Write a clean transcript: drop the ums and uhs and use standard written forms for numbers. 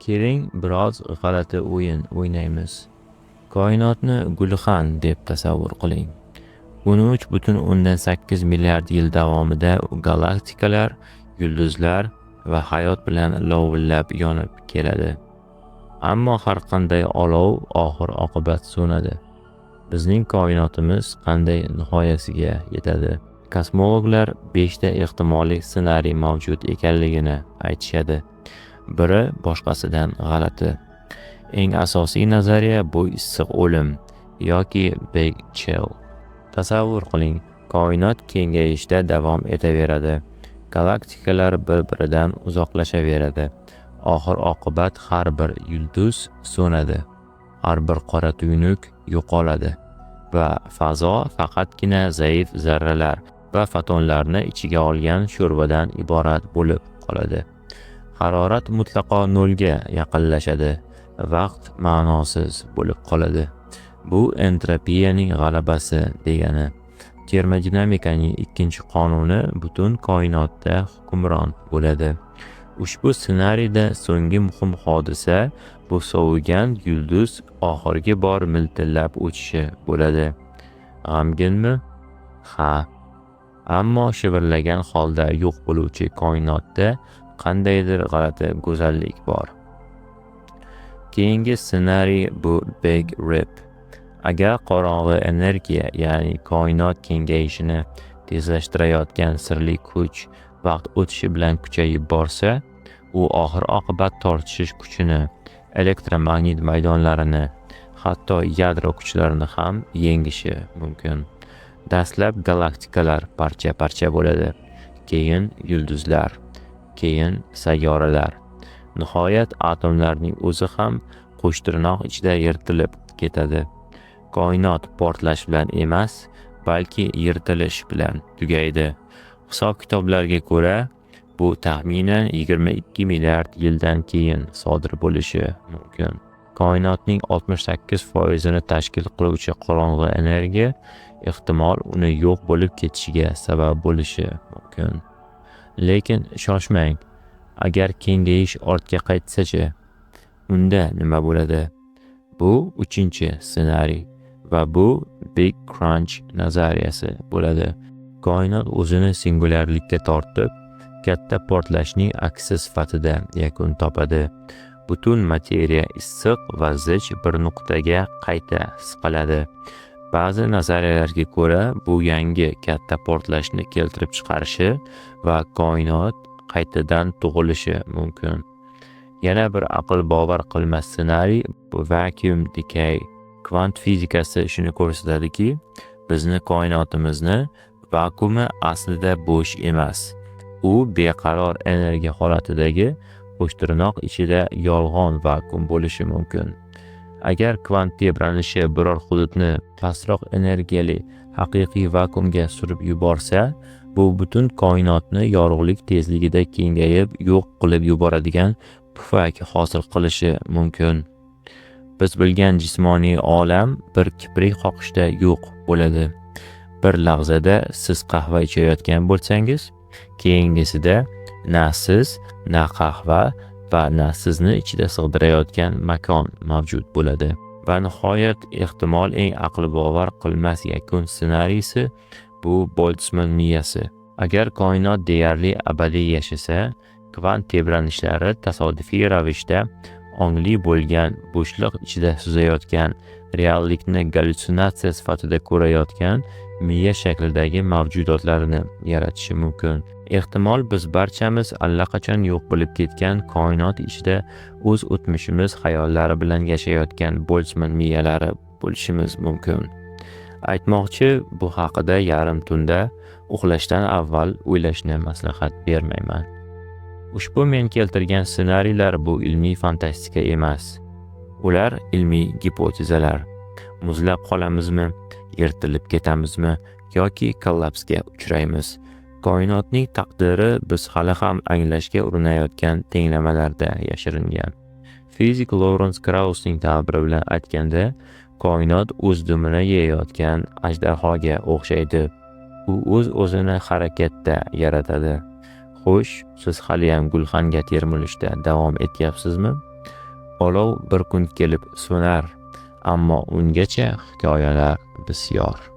Keling, biroz g'alati o'yin o'ynaymiz. Koinotni gulxan deb tasavvur qiling. 13,8 milliard yil davomida galaktikalar, yulduzlar va hayot bilan lovillab yonib keladi. Ammo har qanday olov oxir-oqibat so'nadi. Bizning koinotimiz qanday nihoyasiga yetadi? Kosmologlar 5 ta ehtimoliy ssenariy mavjud ekanligini aytishadi. Biri boshqasidan g'alati. Eng asosiy nazariya bu issiq o'lim yoki Big Chill. Tasavvur qiling, koinot kengayishda davom etaveradi. Galaktikalar bir-biridan uzoqlashaveradi. Oxir-oqibat har bir yulduz so'nadi. Har bir qora tuynuk yo'qoladi va fazo faqatgina zaif zarralar va fotonlarni ichiga olgan sho'rvadan iborat bo'lib qoladi. Harorat mutlaqo nolga yaqinlashadi. Vaqt ma'nosiz bo'lib qoladi. Bu entropiyaning g'alabasi degani. Termodinamikaning ikkinchi qonuni butun koinotda hukmron bo'ladi. Ushbu ssenariyda so'nggi muhim hodisa bu sovigan yulduz oxirgi bor miltillab o'chishi bo'ladi. G'amginmi? Ha. Ammo shivirlagan holda yo'q bo'luvchi koinotda qandaydir g'alati go'zallik bor. Keyingi ssenariy bu Big Rip. Agar qorong'i energiya, ya'ni koinot kengayishini tezlashtirayotgan sirli kuch vaqt o'tishi bilan kuchayib borsa, u oxir-oqibat tortishish kuchini, elektromagnit maydonlarini, hatto yadro kuchlarini ham yengishi mumkin. Dastlab galaktikalar parcha-parcha bo'ladi, keyin yulduzlar, keyin sayyoralar. Nihoyat atomlarning o'zi ham qo'shtirnoq ichida yirtilib ketadi. Koinot portlash bilan emas, balki yirtilish bilan tugaydi. Hisob-kitoblarga ko'ra, bu taxminan 22 milliard yildan keyin sodir bo'lishi mumkin. Koinotning 68% tashkil qiluvchi qorong'i energiya ehtimol uni yo'q bo'lib ketishiga sabab bo'lishi mumkin. Lekin shoshmang. Agar kengayish ortga qaytsa-chi, unda nima bo'ladi? Bu 3-ssenariy va bu Big Crunch nazariyasi bo'ladi. Koinot o'zini singulyarlikka tortib, katta portlashning aksi sifatida yakun topadi. Butun materiya issiq va zich bir nuqtaga qayta siqiladi. Ba'zi nazariyalarga ko'ra, bu yangi katta portlashni keltirib chiqarishi va koinot qaytadan tug'ilishi mumkin. Yana bir aql bovar qilmas ssenariy bu vacuum decay. Kvant fizikasi shuni ko'rsatadiki, bizni koinotimizni vakuumi aslida bo'sh emas. U beqaror energiya holatidagi qo'shtirnoq ichida yolg'on vakuum bo'lishi mumkin. Agar kvant tebranishi biror hududni pastroq energiyali haqiqiy vakuumga surib yuborsa, bu butun koinotni yorug'lik tezligida kengayib yo'q qilib yuboradigan pufak hosil qilishi mumkin. Biz bilgan jismoniy olam bir kiprik qoqishda yo'q bo'ladi. Bir lahzada siz qahva ichayotgan bo'lsangiz, keyingisida na siz, na qahva va na sizni ichida sig'dirayotgan makon mavjud bo'ladi. Va nihoyat ehtimol eng aql bovar qilmas yakun ssenariysi bu Boltzmann miyasi. Agar koinot deyarli abadiy yashasa, kvant tebranishlari tasodifiy ravishda ongli bo'lgan bo'shliq ichida suzayotgan, reallikni gallyutsinatsiya sifatida ko'rayotgan miya shaklidagi mavjudotlarni yaratishi mumkin. Ehtimol biz barchamiz allaqachon yo'q bo'lib ketgan koinot ichida o'z o'tmishimiz xayollari bilan yashayotgan Boltzmann miyalari bo'lishimiz mumkin. Aytmoqchi, bu haqida yarim tunda uxlashdan avval o'ylashni maslahat bermayman. Ushbu men keltirgan ssenariylar bu ilmiy fantastika emas. Ular ilmiy gipotezalar. Muzlab qolamizmi, yirtilib ketamizmi yoki kollapsga uchraymiz? Koinotning taqdiri biz hali ham anglashga urinayotgan tenglamalarda yashiringan. Fizik Lawrence Kraussning ta'biri bilan aytganda, koinot o'z dumini yeyayotgan ajdarhoga o'xshaydi. U o'z-o'zini harakatda yaratadi. Xo'sh, siz hali ham gulxanga termilishda davom etyapsizmi? olov bir kun kelib so'nar, ammo ungacha hikoyalar bisyor.